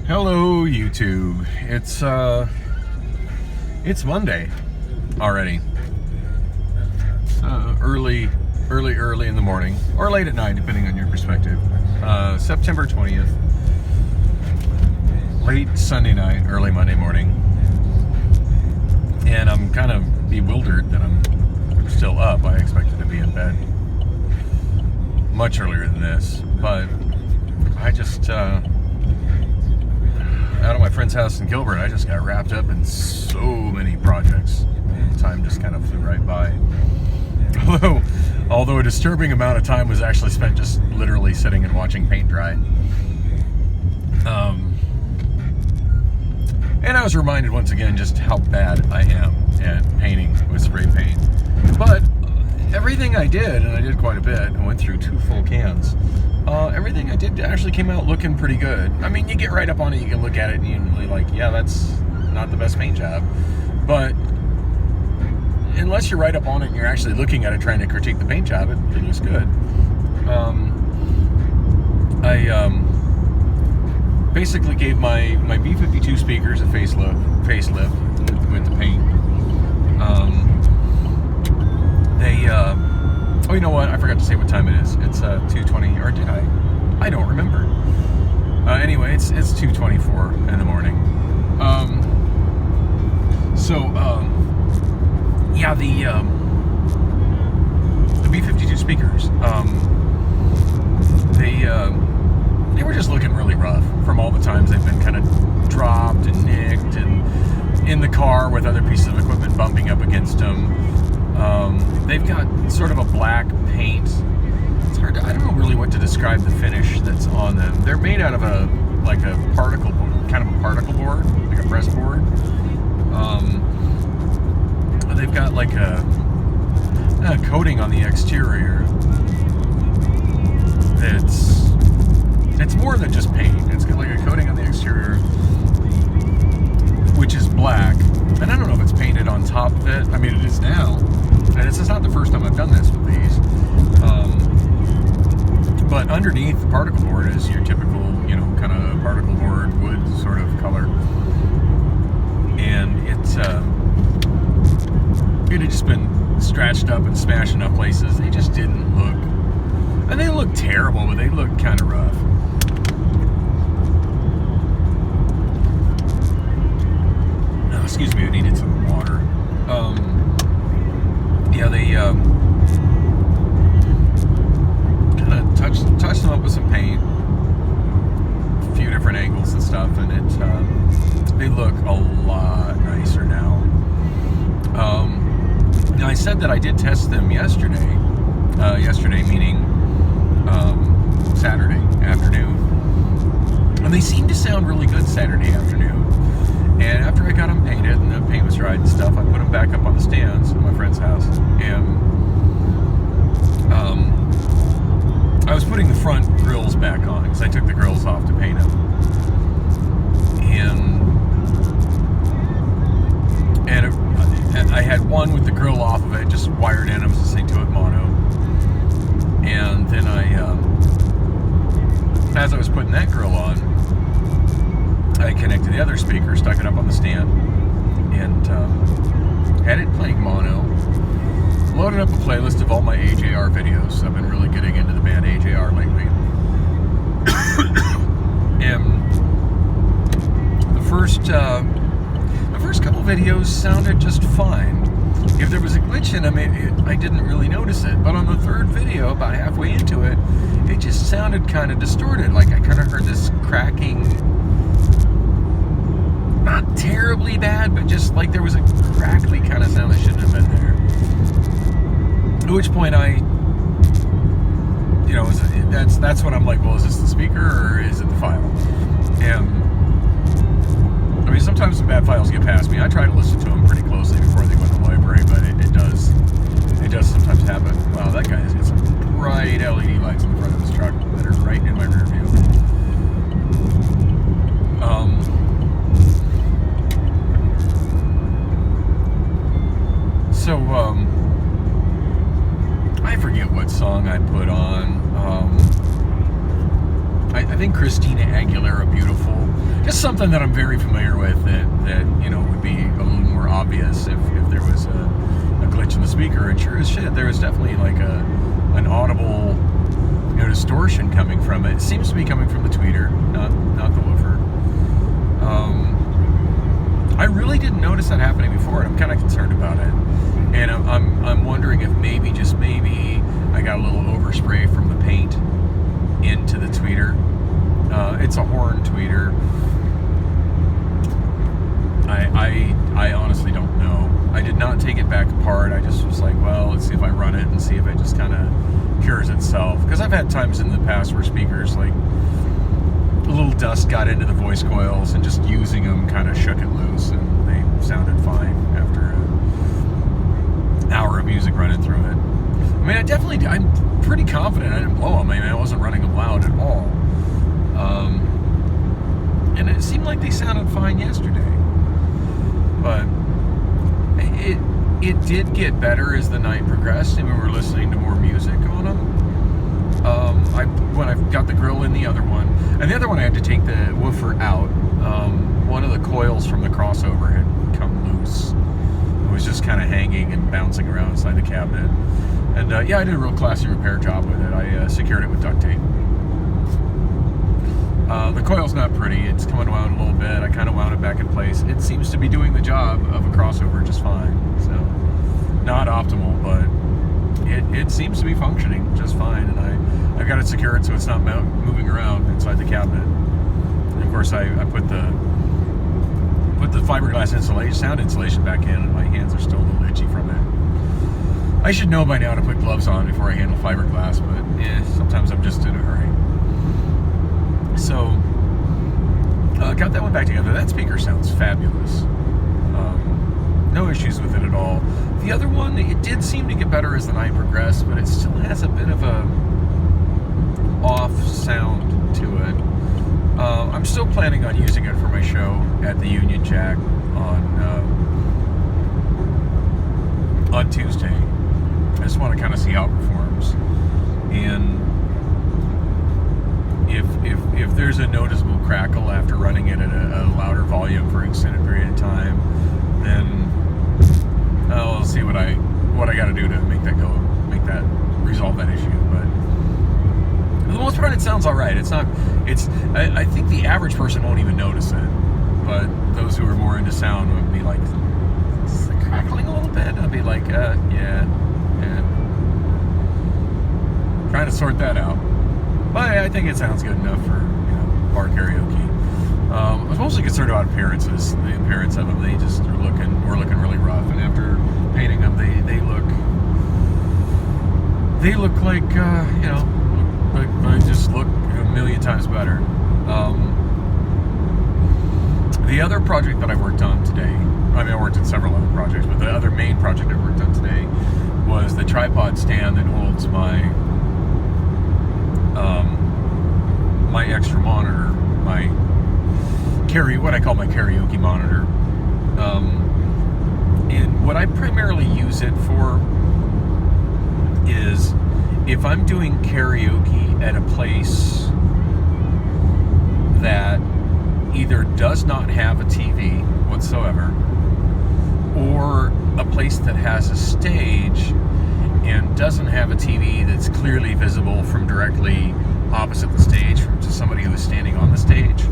Hello, YouTube. It's Monday already. Early in the morning, or late at night, depending on your perspective. September 20th, late Sunday night, early Monday morning, and I'm kind of bewildered that I'm still up. I expected to be in bed much earlier than this, but I just out of my friend's house in Gilbert, I just got wrapped up in so many projects, and time just kind of flew right by. Although a disturbing amount of time was actually spent just literally sitting and watching paint dry. And I was reminded once again just how bad I am at painting with spray paint. But everything I did, and I did quite a bit, I went through 2 full cans. Everything I did actually came out looking pretty good. I mean, you get right up on it, you can look at it, and you're like, yeah, that's not the best paint job. But unless you're right up on it and you're actually looking at it trying to critique the paint job, it looks good. I basically gave my B52 speakers a facelift with the paint. Oh, you know what? I forgot to say what time it is. It's 2:20, or did I? I don't remember. Anyway, it's 2:24 in the morning. Yeah, the B52 speakers. They were just looking really rough from all the times they've been kind of dropped and nicked, and in the car with other pieces of equipment bumping up against them. They've got sort of a black paint. It's hard to, I don't know really what to describe the finish that's on them. They're made out of a particle board, kind of a particle board, like a press board. They've got like a coating on the exterior it's more than just paint. It's got like a coating on the exterior which is black, and I don't know if it's painted on top of it. I mean, it is now, and it's not the first time I've done this with these. But underneath the particle board is your typical, kind of particle board wood sort of color, and it had just been scratched up and smashed enough places. They just didn't look, and they look terrible, but they look kind of rough. Excuse me, I needed some water. Yeah, they kind of touched them up with some paint, a few different angles and stuff, and they look a lot nicer now. Now I said that I did test them yesterday. Yesterday meaning Saturday afternoon, and they seemed to sound really good Saturday afternoon. And after I got them painted and the paint was dried and stuff, I put them back up on the stands at my friend's house. And I was putting the front grills back on because I took the grills off to paint them. And I had one with the grill off of it, just wired in. I was listening to it mono. And then as I was putting that grill on, I connected the other speaker, stuck it up on the stand, and had it playing mono. Loaded up a playlist of all my AJR videos. I've been really getting into the band AJR lately. And the first couple videos sounded just fine. If there was a glitch in them, I didn't really notice it. But on the third video, about halfway into it, it just sounded kind of distorted. Like I kind of heard this cracking. Not terribly bad, but just like there was a crackly kind of sound that shouldn't have been there. At which point that's when I'm like, well, is this the speaker or is it the file? And I mean, sometimes some bad files get past me. I try to listen to them pretty closely before they go in the library, but it does sometimes happen. Wow, that guy has got some bright LED lights in front of his truck that are right in my rear view. So, I forget what song I put on. I think Christina Aguilera Beautiful. Just something that I'm very familiar with that would be a little more obvious if there was a glitch in the speaker. And sure as shit, there was definitely like an audible distortion coming from it. It seems to be coming from the tweeter, not the woofer. I really didn't notice that happening before, and I'm kind of concerned about it. And I'm wondering if maybe, just maybe, I got a little overspray from the paint into the tweeter. It's a horn tweeter. I honestly don't know. I did not take it back apart. I just was like, well, let's see if I run it and see if it just kind of cures itself. Because I've had times in the past where speakers, like, a little dust got into the voice coils and just using them kind of shook it loose, and they sounded fine after an hour of music running through it. I mean, I'm pretty confident I didn't blow them. I mean, I wasn't running them loud at all. And it seemed like they sounded fine yesterday. But it did get better as the night progressed, and we were listening to more music on them. When I got the grill in the other one, and the other one I had to take the woofer out. One of the coils from the crossover had come loose. It was just kind of hanging and bouncing around inside the cabinet. And I did a real classy repair job with it. I secured it with duct tape. The coil's not pretty. It's coming around a little bit. I kind of wound it back in place. It seems to be doing the job of a crossover just fine. So, not optimal, but it seems to be functioning just fine. And I've got it secured so it's not moving around inside the cabinet. And of course, I put the fiberglass sound insulation back in, and my hands are still a little itchy from it. I should know by now to put gloves on before I handle fiberglass, but sometimes I'm just in a hurry. So, got that one back together. That speaker sounds fabulous. No issues with it at all. The other one, it did seem to get better as the night progressed, but it still has a bit of a off sound to it. I'm still planning on using it for my show at the Union Jack on Tuesday. I just want to kind of see how it performs. And if there's a noticeable crackle after running it at a louder volume for an extended period of time, then I'll see what I got to do to resolve that issue. But for the most part, it sounds all right. I think the average person won't even notice it, but those who are more into sound would be like, is it crackling a little bit? I'd be like, yeah. Trying to sort that out. But I think it sounds good enough for bar karaoke. I was mostly concerned about appearances. The appearance of them, were looking really rough. And after painting them, they look like they just look a million times better. The other project that I worked on today, I worked on several other projects, but the other main project I worked on today was the tripod stand that holds my extra monitor, what I call my karaoke monitor. And what I primarily use it for is if I'm doing karaoke at a place that either does not have a TV whatsoever, or a place that has a stage and doesn't have a TV that's clearly visible from directly opposite the stage to somebody who is standing on the stage,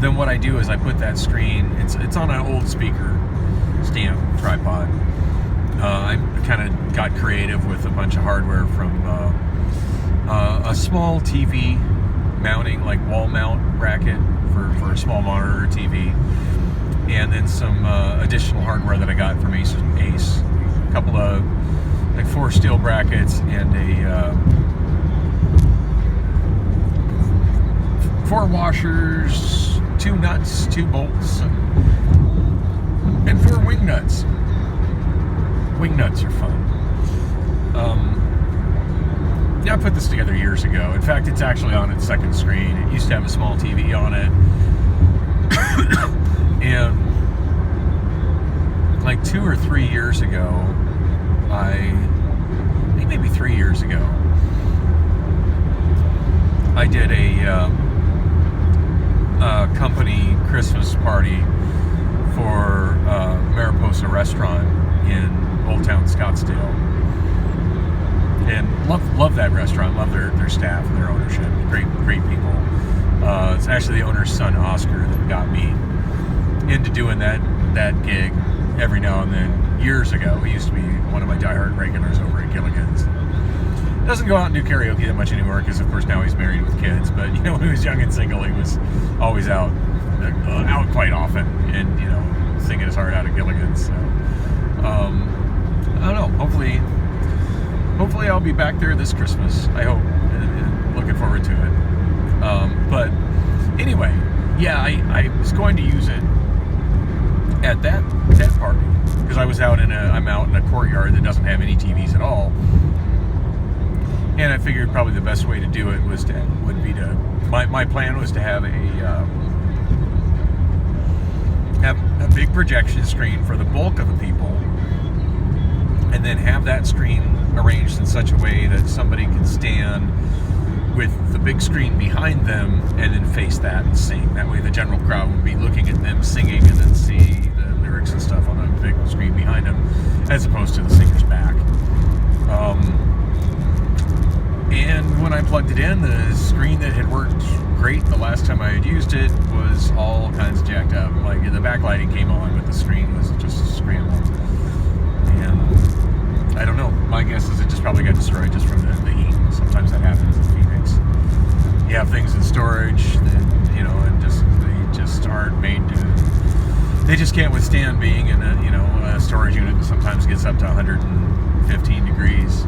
then what I do is I put that screen, it's on an old speaker stand tripod. I kind of got creative with a bunch of hardware from a small TV mounting, like wall mount bracket for a small monitor or TV, and then some additional hardware that I got from Ace. A couple of 4 steel brackets and a 4 washers, 2 nuts, 2 bolts, and 4 wing nuts. Wing nuts are fun. I put this together years ago. In fact, it's actually on its second screen. It used to have a small TV on it. And like 2 or 3 years ago, maybe 3 years ago, I did a party for Mariposa Restaurant in Old Town Scottsdale. And love that restaurant, love their staff and their ownership. Great people. It's actually the owner's son, Oscar, that got me into doing that gig every now and then. Years ago, he used to be one of my diehard regulars over at Gilligan's. Doesn't go out and do karaoke that much anymore because, of course, now he's married with kids. But when he was young and single, he was always out quite often, and singing his heart out at Gilligan's. So, I don't know. Hopefully I'll be back there this Christmas. I hope. And looking forward to it. But anyway, yeah, I was going to use it at that party because I'm out in a courtyard that doesn't have any TVs at all, and I figured probably the best way to do it would be to my plan was to have a big projection screen for the bulk of the people, and then have that screen arranged in such a way that somebody can stand with the big screen behind them and then face that and sing. That way the general crowd would be looking at them singing and then see the lyrics and stuff on a big screen behind them, as opposed to the singer's back. And when I plugged it in, the screen that had worked great the last time I had used it was all kinds of jacked up. Like the backlighting came on, but the screen was just scrambled. And I don't know. My guess is it just probably got destroyed just from the heat. Sometimes that happens in Phoenix. You have things in storage that, and they just aren't made to. They just can't withstand being in a storage unit that sometimes gets up to 115 degrees.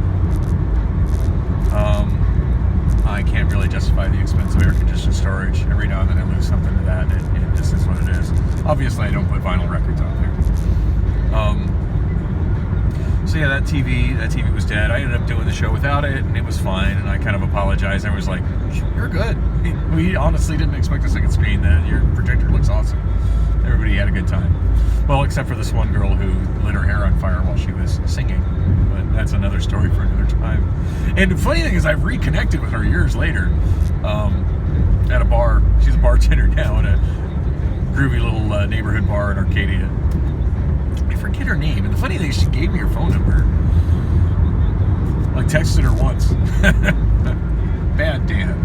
I can't really justify the expense of air-conditioned storage. Every now and then I lose something to that, and it just is what it is. Obviously, I don't put vinyl records out there. So yeah, that TV was dead. I ended up doing the show without it, and it was fine, and I kind of apologized. I was like, you're good. We honestly didn't expect a second screen. Your projector looks awesome. Everybody had a good time. Well, except for this one girl who lit her hair on fire while she was singing. But that's another story for another time. And the funny thing is, I've reconnected with her years later at a bar. She's a bartender now at a groovy little neighborhood bar in Arcadia. I forget her name. And the funny thing is, she gave me her phone number. I texted her once. Bad Dan.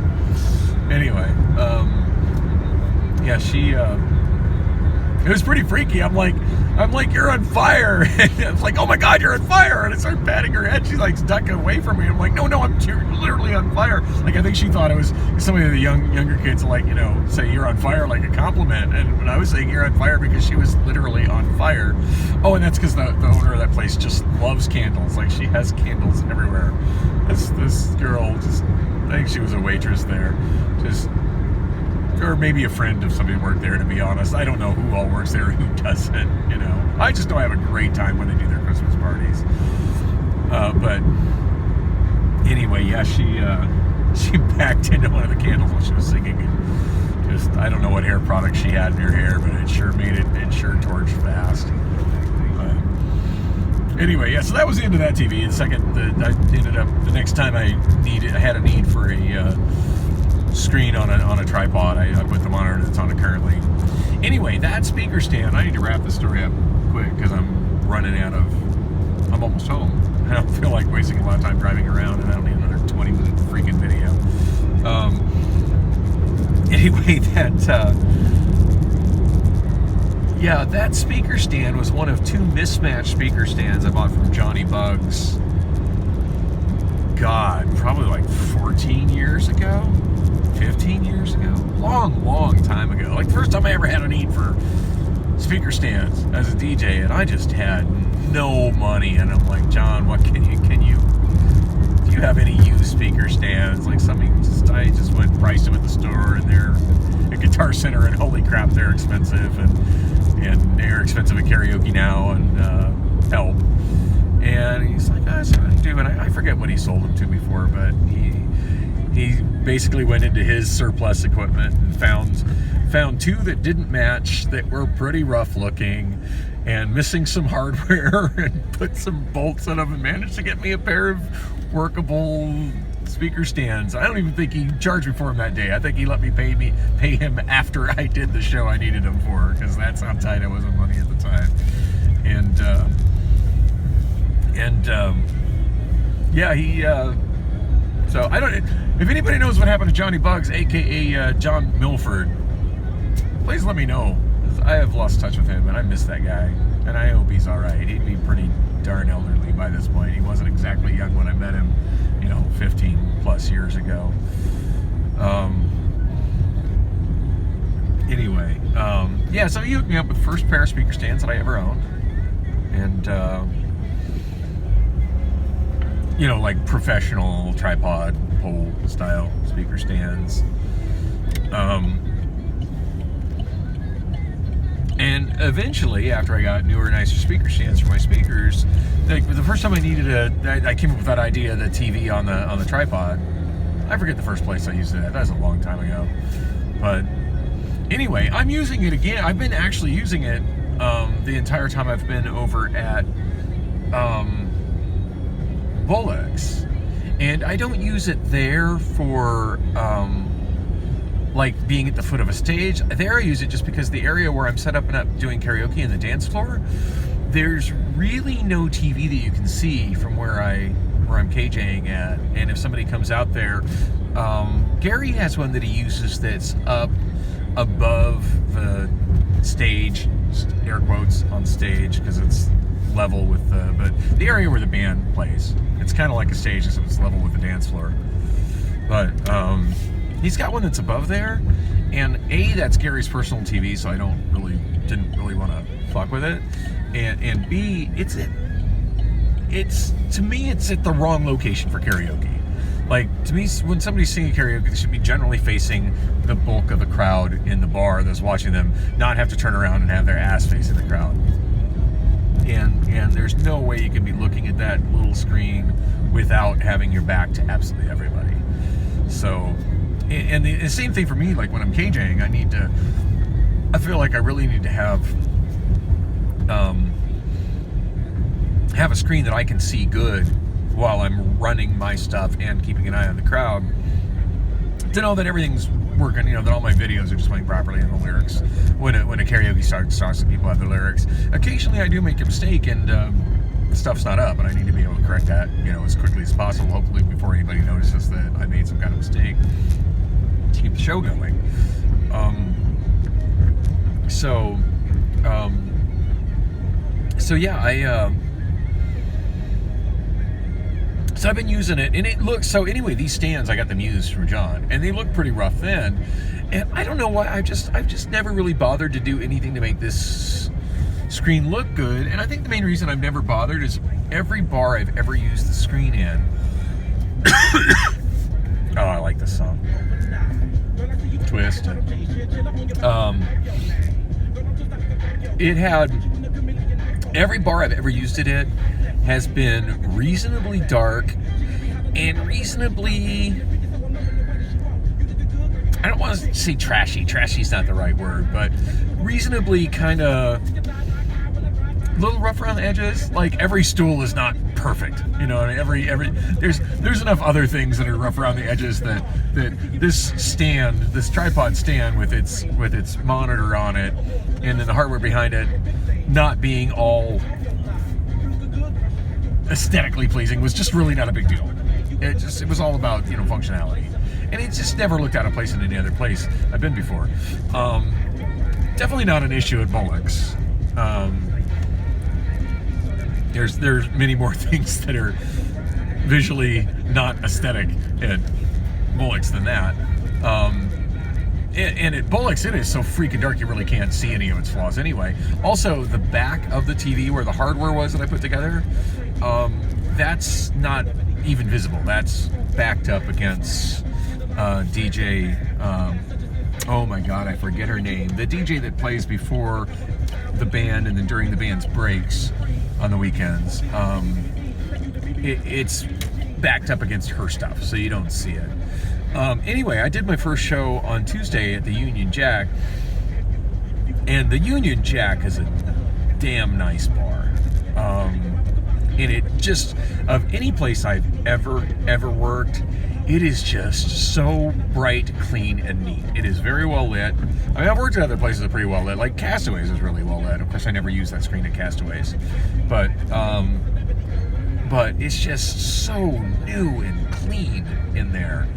Anyway, yeah, she. It was pretty freaky. I'm like, you're on fire. And I was like, oh my God, you're on fire. And I started patting her head. She's like stuck away from me. I'm like, no, you're literally on fire. Like, I think she thought it was some of the younger kids like, say you're on fire like a compliment. And when I was saying you're on fire because she was literally on fire. Oh, and that's because the owner of that place just loves candles. Like, she has candles everywhere. This girl I think she was a waitress there. Or maybe a friend of somebody who worked there, to be honest. I don't know who all works there, who doesn't, I just know I have a great time when they do their Christmas parties. But anyway, yeah, she backed into one of the candles while she was singing. And I don't know what hair product she had in her hair, but it sure torched fast. Anyway, yeah, so that was the end of that TV. The next time I had a need for a screen on a tripod, I put the monitor that's on it currently. Anyway, that speaker stand, I need to wrap this story up quick because I'm almost home. I don't feel like wasting a lot of time driving around, and I don't need another 20-minute freaking video. Anyway, that speaker stand was one of two mismatched speaker stands I bought from Johnny Bugs. God, probably like 14 years ago. 15 years ago, long time ago. Like the first time I ever had a need for speaker stands as a DJ, and I just had no money. And I'm like, John, what do you have any used speaker stands? Like I just went and priced them at the store, and they're at Guitar Center, and holy crap, they're expensive, and they're expensive at karaoke now, and help. And he's like, that's what I do, and I forget what he sold them to me for, but he basically went into his surplus equipment and found two that didn't match, that were pretty rough looking and missing some hardware, and put some bolts in them and managed to get me a pair of workable speaker stands. I don't even think he charged me for him that day. I think he let me pay him after I did the show I needed him for, because that's how tight I was on money at the time. And yeah, he. So I don't. If anybody knows what happened to Johnny Bugs, aka John Milford, please let me know. I have lost touch with him, and I miss that guy. And I hope he's all right. He'd be pretty darn elderly by this point. He wasn't exactly young when I met him, 15 plus years ago. Anyway, yeah. So he hooked me up with the first pair of speaker stands that I ever owned, and like professional tripod pole style speaker stands. And eventually, after I got newer, nicer speaker stands for my speakers, the first time I came up with that idea of the TV on the tripod. I forget the first place I used it at. That was a long time ago. But anyway, I'm using it again. I've been actually using it the entire time I've been over at Bullocks. And I don't use it there for like being at the foot of a stage. There I use it just because the area where I'm set up and up doing karaoke in the dance floor, there's really no TV that you can see from where I'm KJing at. And if somebody comes out there, Gary has one that he uses that's up above the stage, air quotes on stage, because it's level with but the area where the band plays. It's kind of like a stage, so it's level with the dance floor. But he's got one that's above there, and A, that's Gary's personal TV, so I didn't really want to fuck with it. And B, it's to me it's at the wrong location for karaoke. Like, to me, when somebody's singing karaoke, they should be generally facing the bulk of the crowd in the bar that's watching them, not have to turn around and have their ass facing the crowd. And there's no way you can be looking at that little screen without having your back to absolutely everybody. So, and the same thing for me, like when I'm KJing, I feel like I really need to have a screen that I can see good while I'm running my stuff and keeping an eye on the crowd, to know that everything's working, that all my videos are just playing properly and the lyrics. When a karaoke starts and people have their lyrics, occasionally I do make a mistake and the stuff's not up, and I need to be able to correct that, as quickly as possible, hopefully before anybody notices that I made some kind of mistake, to keep the show going. So yeah, so I've been using it, and it looks, so anyway, these stands, I got them used from John, and they look pretty rough then, and I don't know why, I've just never really bothered to do anything to make this screen look good. And I think the main reason I've never bothered is every bar I've ever used the screen in oh, I like this song, Twist. It had, every bar I've ever used it in has been reasonably dark and reasonably, I don't want to say trashy. Trashy's not the right word, but reasonably kind of a little rough around the edges. Like, every stool is not perfect, every there's enough other things that are rough around the edges that this tripod stand with its monitor on it, and then the hardware behind it not being all aesthetically pleasing, was just really not a big deal. It was all about, functionality. And it just never looked out of place in any other place I've been before. Definitely not an issue at Bullocks. There's many more things that are visually not aesthetic at Bullocks than that. And at Bullocks, it is so freaking dark you really can't see any of its flaws anyway. Also, the back of the TV where the hardware was that I put together, that's not even visible. That's backed up against DJ, oh my god, I forget her name. The DJ that plays before the band and then during the band's breaks on the weekends. It's backed up against her stuff, so you don't see it. Anyway, I did my first show on Tuesday at the Union Jack, and the Union Jack is a damn nice bar. And it just, of any place I've ever worked, It is just so bright, clean, and neat. It is very well lit. I mean, I've worked at other places that are pretty well lit. Like Castaways is really well lit. Of course, I never use that screen at Castaways, but it's just so new and clean in there.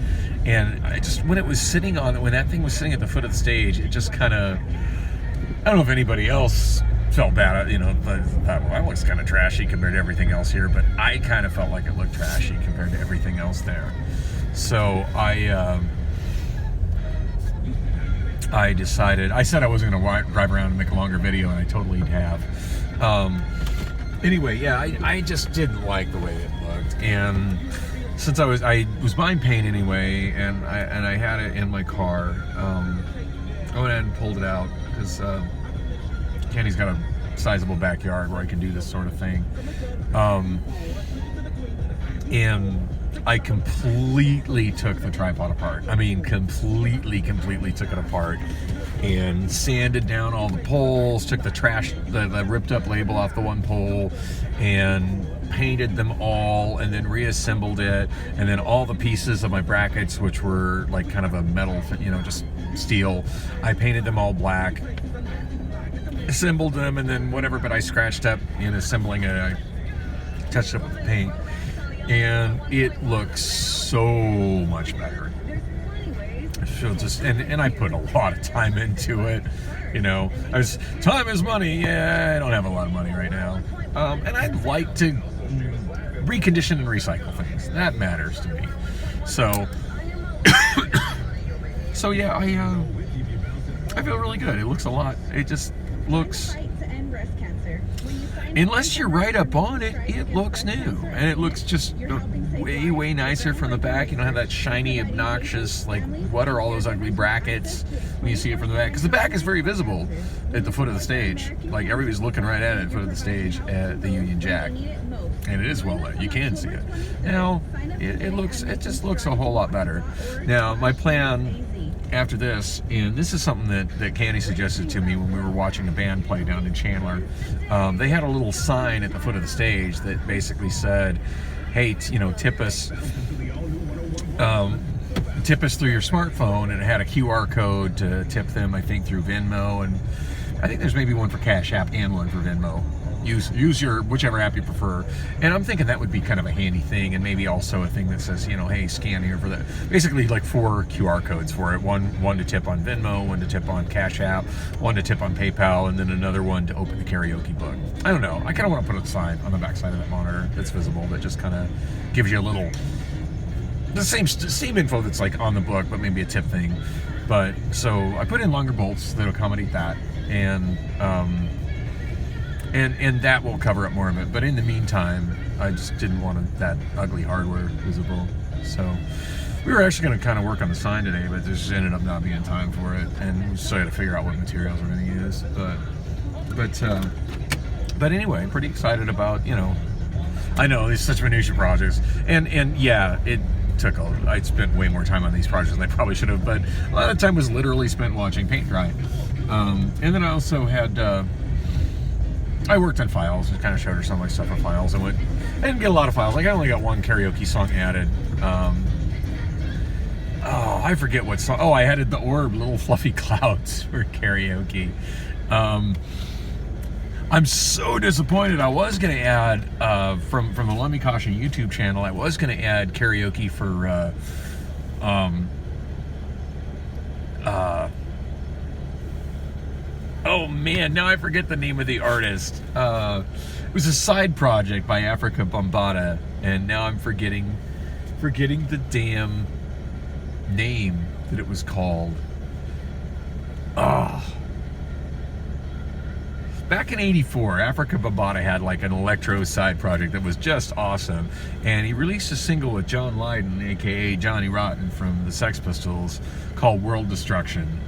And I just, when that thing was sitting at the foot of the stage, it just kind of, I don't know if anybody else felt bad, you know, thought, well, that looks kind of trashy compared to everything else here, but I kind of felt like it looked trashy compared to everything else there. So I decided, I said I wasn't going to drive around and make a longer video, and I totally have. Anyway, yeah, I just didn't like the way it looked, and since I was buying paint anyway, and I had it in my car, I went ahead and pulled it out because Kenny's got a sizable backyard where I can do this sort of thing, and I completely took the tripod apart. I mean, completely took it apart and sanded down all the poles, took the ripped up label off the one pole and painted them all, and then reassembled it, and then all the pieces of my brackets, which were like kind of a metal, you know, just steel, I painted them all black, assembled them, and then whatever, but I scratched up in assembling it, I touched up with the paint, and it looks so much better. I feel just, and I put a lot of time into it, you know. Time is money. Yeah, I don't have a lot of money right now, and I'd like to recondition and recycle things. That matters to me. So, so yeah, I feel really good. It looks a lot. It just looks. Unless you're right up on it, it looks new, and it looks just way nicer from the back. You don't have that shiny, obnoxious, like, what are all those ugly brackets when you see it from the back? Because the back is very visible at the foot of the stage. Like, everybody's looking right at it at the foot of the stage at the Union Jack, and it is well lit. You can see it. Now, it just looks a whole lot better. Now, my plan after this, and this is something that Candy suggested to me when we were watching a band play down in Chandler. They had a little sign at the foot of the stage that basically said, hey, you know, tip us through your smartphone, and it had a QR code to tip them, I think, through Venmo, and I think there's maybe one for Cash App and one for Venmo. Use your whichever app you prefer, and I'm thinking that would be kind of a handy thing, and maybe also a thing that says, you know, hey, scan here for that. Basically, like 4 QR codes for it. One to tip on Venmo, one to tip on Cash App, one to tip on PayPal, and then another one to open the karaoke book. I don't know. I kind of want to put a sign on the back side of that monitor that's visible that just kind of gives you a little, the same info that's like on the book, but maybe a tip thing. But so I put in longer bolts that accommodate that, and that will cover up more of it. But in the meantime, I just didn't want that ugly hardware visible. So we were actually going to kind of work on the sign today, but there just ended up not being time for it, and we still had to figure out what materials we're going to use. But anyway, pretty excited about, you know, I know these such minutiae projects, and yeah, I spent way more time on these projects than I probably should have, but a lot of time was literally spent watching paint dry. And then I also had, I worked on files and kind of showed her some of my stuff on files. I didn't get a lot of files. Like, I only got one karaoke song added. I forget what song. Oh, I added the Orb, Little Fluffy Clouds for karaoke. I'm so disappointed. I was going to add, from the Lemmy Caution YouTube channel, I was going to add karaoke for, oh man, now I forget the name of the artist. It was a side project by Africa Bambaataa, and now I'm forgetting the damn name that it was called. Back in '84, Africa Bambaataa had like an electro side project that was just awesome, and he released a single with John Lydon, aka Johnny Rotten from the Sex Pistols, called World Destruction.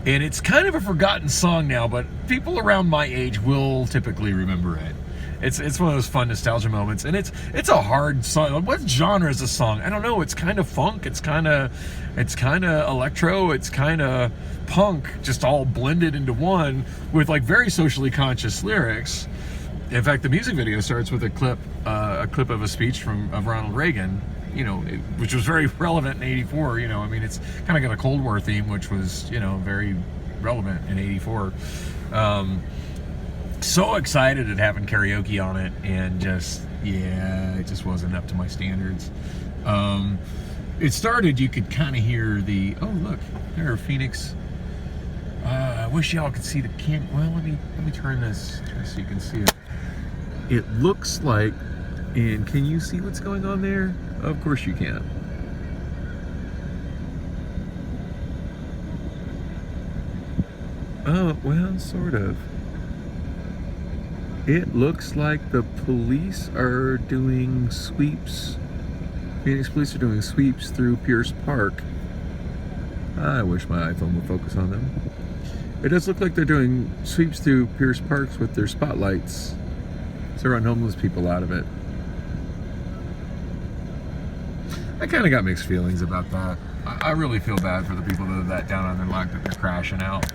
And it's kind of a forgotten song now, but people around my age will typically remember it. It's one of those fun nostalgia moments, and it's a hard song. What genre is this song? I don't know. It's kind of funk. It's kind of electro. It's kind of punk, just all blended into one with like very socially conscious lyrics. In fact, the music video starts with a clip of a speech of Ronald Reagan, which was very relevant in '84. I mean, it's kind of got a Cold War theme, which was very relevant in '84. So excited at having karaoke on it, and it just wasn't up to my standards. It started, you could kind of hear the, oh look, there are Phoenix. I wish y'all could see the well, let me turn this so you can see it. It looks like, and can you see what's going on there? Of course you can. Oh, well, sort of. It looks like the police are doing sweeps. Phoenix police are doing sweeps through Pierce Park. I wish my iPhone would focus on them. It does look like they're doing sweeps through Pierce Parks with their spotlights. So run homeless people out of it. I kind of got mixed feelings about that. I really feel bad for the people that have that down on their luck, that they're crashing out.